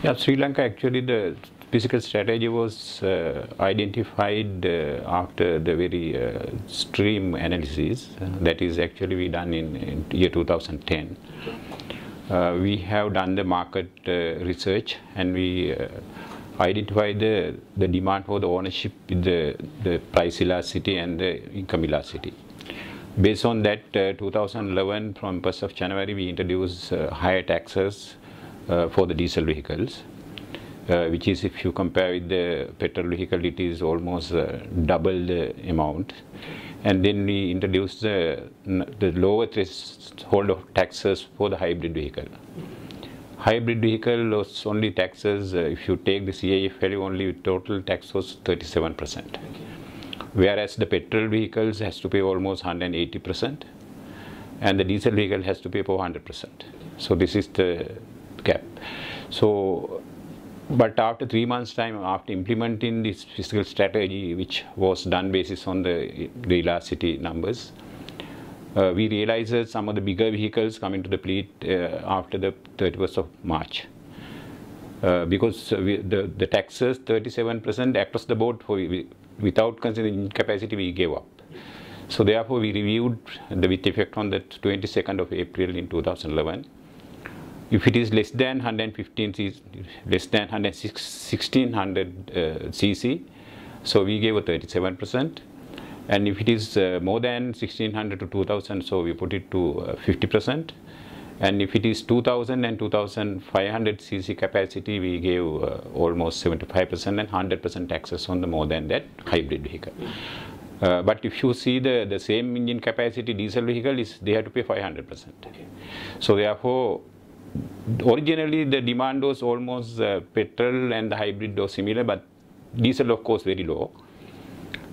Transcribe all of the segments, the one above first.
Yeah, Sri Lanka actually the fiscal strategy was identified after the very stream analysis that is actually we done in year 2010. We have done the market research and we identify the demand for the ownership with the price elasticity and the income elasticity. Based on that, 2011 from 1st of January we introduced higher taxes for the diesel vehicles, which is, if you compare with the petrol vehicle, it is almost double the amount. And then we introduced the lower threshold of taxes for the hybrid vehicle. Hybrid vehicle was only taxes, if you take the CIF value, only total tax was 37%. Whereas the petrol vehicles has to pay almost 180%, and the diesel vehicle has to pay for 100%. So this is the gap. So, but after 3 months' time, after implementing this fiscal strategy, which was done basis on the elasticity numbers, we realized that some of the bigger vehicles come into the fleet after the 31st of March. Because the taxes 37% across the board for without considering capacity we gave up. So therefore we reviewed with effect on the 22nd of April in 2011. If it is less than 115 cc, less than 1600 cc, so we gave a 37%. And if it is more than 1600 to 2000, so we put it to 50%. And if it is 2000 and 2500 cc capacity, we gave almost 75% and 100% taxes on the more than that hybrid vehicle. But if you see the same engine capacity diesel vehicle, they have to pay 500%. Okay. So therefore, originally the demand was almost petrol and the hybrid was similar, but diesel of course very low.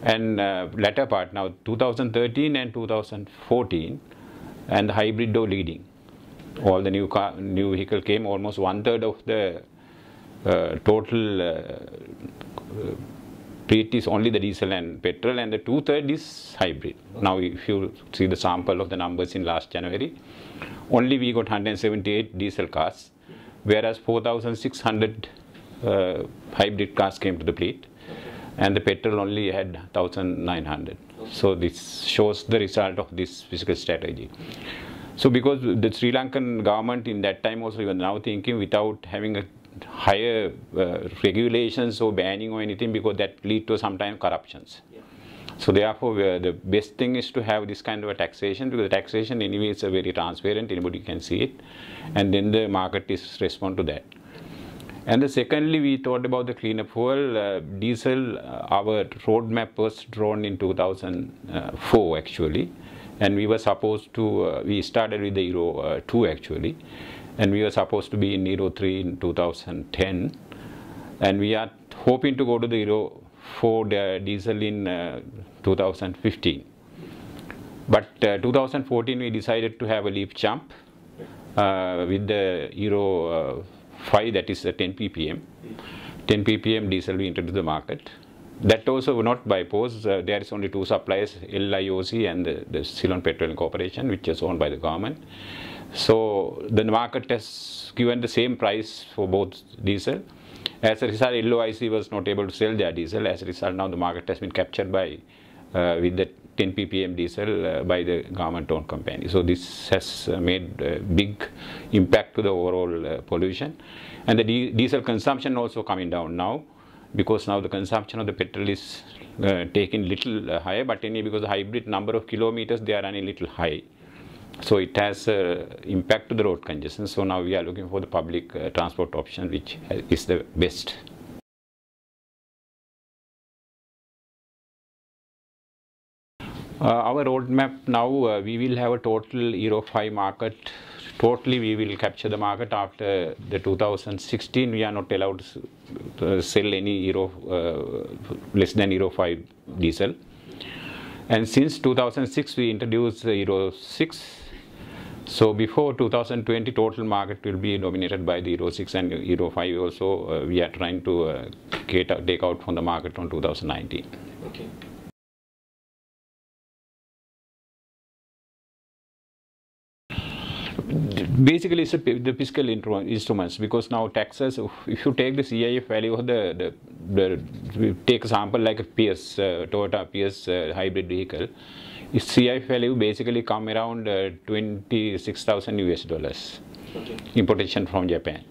And latter part now 2013 and 2014, and the hybrid was leading. All the new vehicle came, almost 1/3 of the total fleet is only the diesel and petrol, and the 2/3 is hybrid. Now if you see the sample of the numbers in last January, only we got 178 diesel cars, whereas 4,600 hybrid cars came to the fleet, and the petrol only had 1,900. So this shows the result of this fiscal strategy. So because the Sri Lankan government in that time also, even now thinking without having a higher regulations or banning or anything, because that lead to sometimes corruptions. Yeah. So therefore the best thing is to have this kind of a taxation, because the taxation anyway is very transparent, anybody can see it, and then the market is respond to that. And the secondly, we thought about the cleaner fuel. Diesel, our roadmap was drawn in 2004 actually, and we were supposed to, we started with the Euro 2 actually, and we were supposed to be in Euro 3 in 2010, and we are hoping to go to the Euro 4 diesel in 2015. But 2014 we decided to have a leap jump with the Euro 5, that is 10 ppm. 10 ppm diesel we entered the market. That also not by force. There is only two suppliers, LIOC and the Ceylon Petroleum Corporation, which is owned by the government. So the market has given the same price for both diesel. As a result, LOIC was not able to sell their diesel. As a result, now the market has been captured by with the 10 ppm diesel by the government-owned company. So this has made a big impact to the overall pollution. And the diesel consumption also coming down now, because now the consumption of the petrol is taking little higher, but anyway, because the hybrid number of kilometers they are running little high, so it has impact to the road congestion. So now we are looking for the public transport option, which is the best. Our roadmap now, we will have a total Euro 5 market. Totally we will capture the market. After the 2016 we are not allowed to sell any less than Euro 5 diesel. And since 2006 we introduced Euro 6. So before 2020 total market will be dominated by the Euro 6 and Euro 5 also. We are trying to take out from the market on 2019. Okay. Basically, it's the fiscal instruments, because now taxes, if you take the CIF value of we take a sample like a PS, Toyota PS hybrid vehicle, its CIF value basically come around 26,000 US dollars, importation from Japan.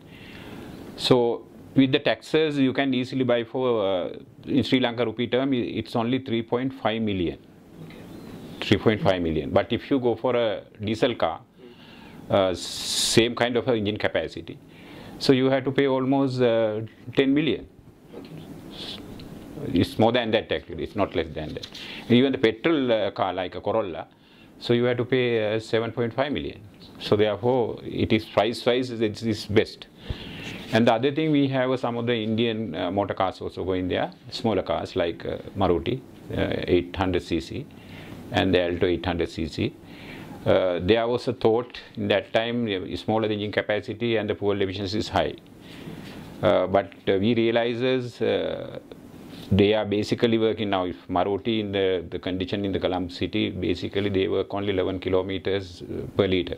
So with the taxes, you can easily buy for, in Sri Lanka rupee term, it's only 3.5 million. 3.5 million. But if you go for a diesel car, same kind of engine capacity, so you have to pay almost 10 million. It's more than that actually, it's not less than that. Even the petrol car like a Corolla, so you have to pay 7.5 million. So therefore, it is price-wise, it is best. And the other thing, we have some of the Indian motor cars also going there, smaller cars like Maruti 800cc and the Alto 800cc. There was a thought in that time, smaller engine capacity and the fuel efficiency is high. But we realizes they are basically working now. If Maruti in the condition in the Colombo city, basically they work only 11 kilometers per liter.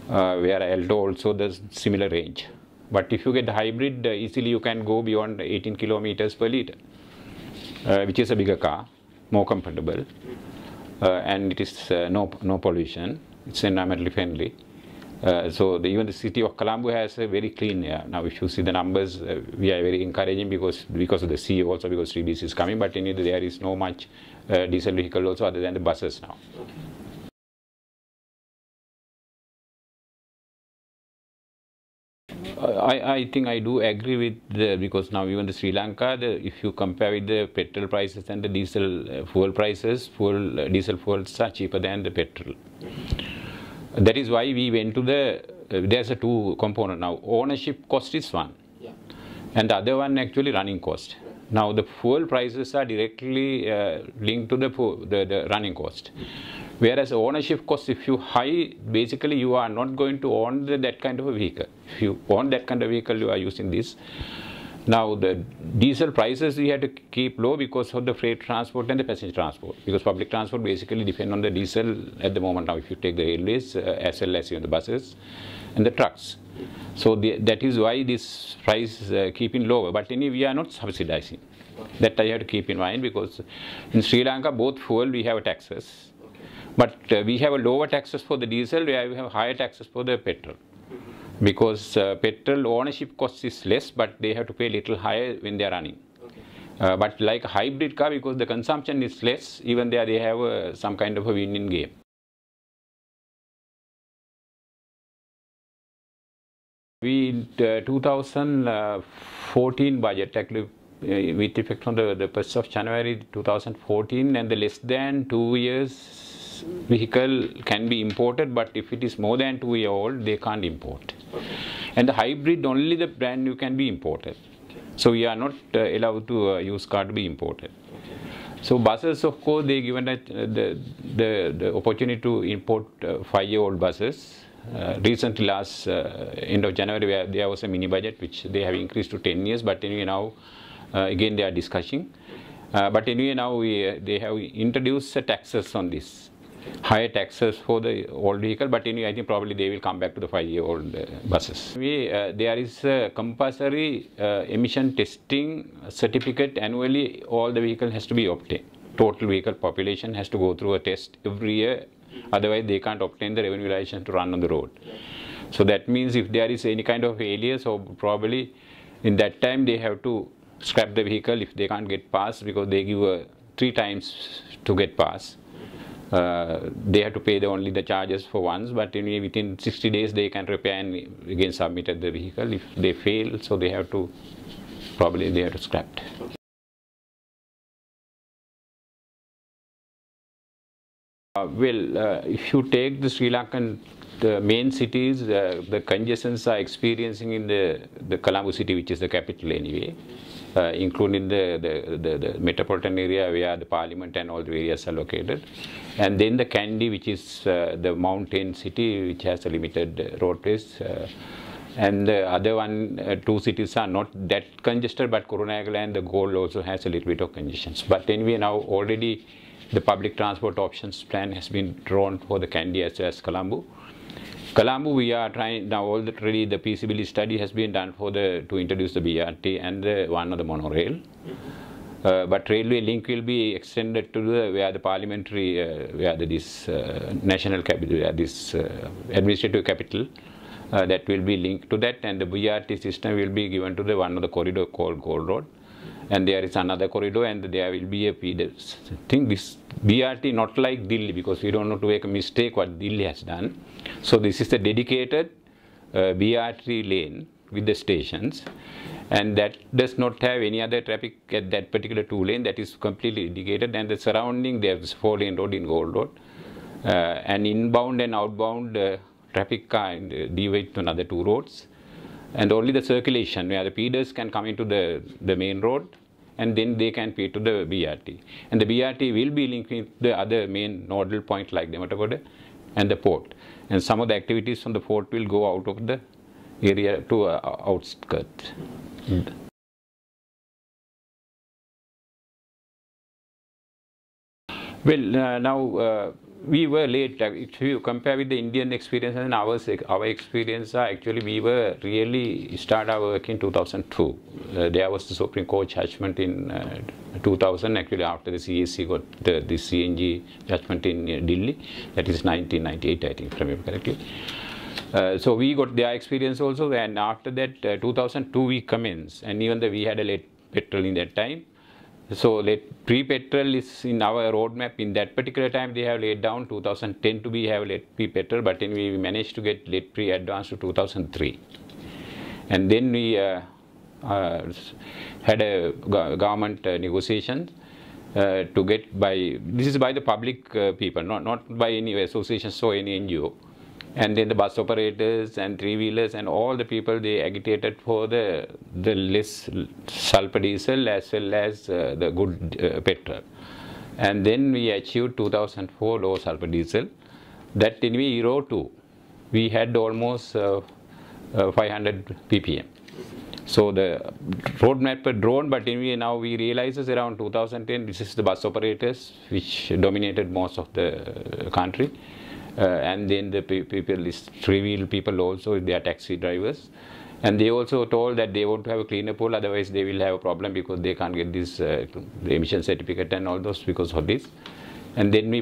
Where Alto also does similar range. But if you get the hybrid, easily you can go beyond 18 kilometers per liter, which is a bigger car, more comfortable. And it is no pollution. It's environmentally friendly. So even the city of Colombo has a very clean air. Now, if you see the numbers, we are very encouraging because of the sea, also because 3BC is coming. But anyway, there is no much diesel vehicle also other than the buses now. I think I do agree with because now even the Sri Lanka, if you compare with the petrol prices and the diesel fuel prices, diesel fuels are cheaper than the petrol. That is why we went to there's a two component now. Ownership cost is one, and the other one actually running cost. Now the fuel prices are directly linked to the running cost. Whereas ownership cost, if you high, basically you are not going to own that kind of a vehicle. If you own that kind of vehicle, you are using this. Now the diesel prices we had to keep low because of the freight transport and the passenger transport. Because public transport basically depend on the diesel at the moment now, if you take the railways as well as even the buses and the trucks. So that is why this price is keeping lower. But anyway, we are not subsidizing. That I have to keep in mind, because in Sri Lanka, both fuel we have taxes. But we have a lower taxes for the diesel, where we have higher taxes for the petrol. Because petrol ownership cost is less, but they have to pay a little higher when they are running. But like a hybrid car, because the consumption is less, even there they have some kind of a win-win game. We in 2014 budget, actually, with effect on the 1st of January 2014, and the less than 2 years vehicle can be imported, but if it is more than 2 years old, they can't import. And the hybrid, only the brand new can be imported. So we are not allowed to use car to be imported. So buses, of course, they given the opportunity to import 5-year-old buses. Recently, last end of January, there was a mini budget which they have increased to 10 years. But anyway, now again they are discussing. But anyway, now they have introduced taxes on this. Higher taxes for the old vehicle, but anyway, I think probably they will come back to the 5-year-old buses. There is a compulsory emission testing certificate annually. All the vehicle has to be obtained. Total vehicle population has to go through a test every year. Otherwise, they can't obtain the revenue license to run on the road. So that means if there is any kind of failure, so probably in that time they have to scrap the vehicle if they can't get passed, because they give 3 times to get passed. They have to pay only the charges for once, but anyway, within 60 days they can repair and again submit the vehicle. If they fail, so they have to scrap it. If you take the Sri Lankan main cities, the congestions are experiencing in the Colombo city, which is the capital anyway, including the metropolitan area where the parliament and all the areas are located, and then the Kandy, which is the mountain city which has a limited roadways, and the other 2 cities are not that congested, but Kurunegala and the Gold also has a little bit of congestions. But anyway, now already the public transport options plan has been drawn for the Kandy as well as Colombo. Colombo, we are trying now. Already the feasibility study has been done for to introduce the BRT and one of the monorail. But railway link will be extended to where the parliamentary, this national capital, this administrative capital, that will be linked to that, and the BRT system will be given to the one of the corridor called Gold Road, and there is another corridor, and there will be a feeder. I think this BRT not like Delhi, because we don't want to make a mistake what Delhi has done. So this is a dedicated BRT lane with the stations, and that does not have any other traffic at that particular two lane. That is completely dedicated, and the surrounding there is 4-lane road in Gold Road, and inbound and outbound traffic can deviate to another two roads, and only the circulation where the feeders can come into the main road, and then they can feed to the BRT. And the BRT will be linked with the other main nodal point like the Matakoda and the port. And some of the activities from the port will go out of the area to outskirts. Well, now we were late. If you compare with the Indian experience and our experience, actually we were really start our work in 2002. There was the Supreme Court judgment in 2000, actually after the CAC got the CNG judgment in Delhi. That is 1998, I think, if I remember correctly. So we got their experience also, and after that 2002 we commenced, and even though we had a late petrol in that time. So pre-petrol is in our roadmap. In that particular time they have laid down 2010 to be have late pre-petrol, but then we managed to get late pre-advance to 2003. And then we had a government negotiation to get by, this is by the public people, not by any associations or any NGO. And then the bus operators and three-wheelers and all the people, they agitated for the less sulfur diesel as well as the good petrol. And then we achieved 2004 low sulfur diesel. That in Euro 2, we had almost 500 ppm. So the roadmap were drawn, but anyway now we realize around 2010, this is the bus operators which dominated most of the country. And then the people, three-wheel people also, they are taxi drivers. And they also told that they want to have a cleaner pool, otherwise they will have a problem because they can't get this the emission certificate and all those because of this. And then we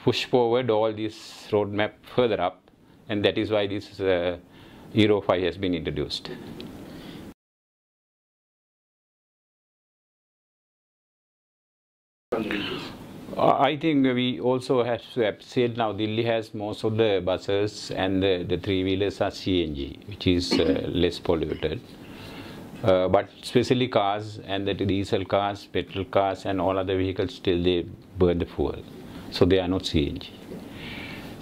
push forward all this roadmap further up, and that is why this Euro 5 has been introduced. I think we also have to appreciate now Delhi has most of the buses and the three-wheelers are CNG, which is less polluted. But especially cars and the diesel cars, petrol cars and all other vehicles, still they burn the fuel. So they are not CNG.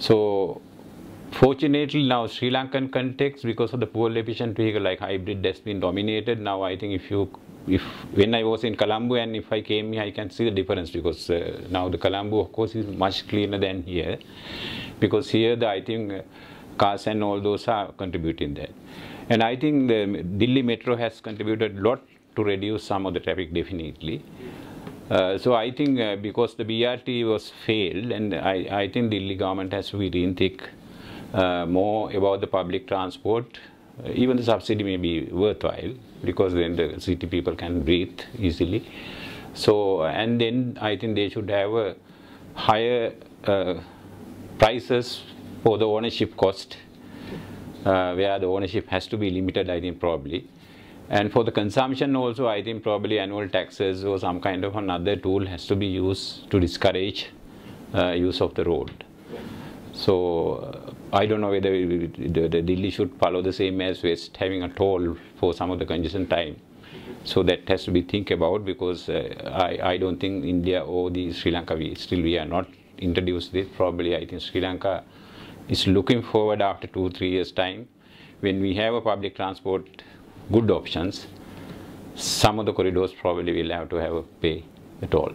So fortunately now Sri Lankan context, because of the fuel efficient vehicle like hybrid has been dominated. Now I think when I was in Colombo and if I came here, I can see the difference, because now the Colombo of course is much cleaner than here, because here I think cars and all those are contributing that. And I think the Delhi Metro has contributed a lot to reduce some of the traffic definitely. So I think because the BRT was failed, and I think Delhi government has to rethink more about the public transport. Even the subsidy may be worthwhile, because then the city people can breathe easily. So, and then I think they should have a higher prices for the ownership cost, where the ownership has to be limited, I think probably. And for the consumption also, I think probably annual taxes or some kind of another tool has to be used to discourage use of the road. So I don't know whether the Delhi should follow the same as West, having a toll for some of the congestion time. So that has to be think about, because I don't think India or the Sri Lanka, we are not introduced this. Probably I think Sri Lanka is looking forward after 2-3 years time, when we have a public transport, good options, some of the corridors probably will have to have a pay at all.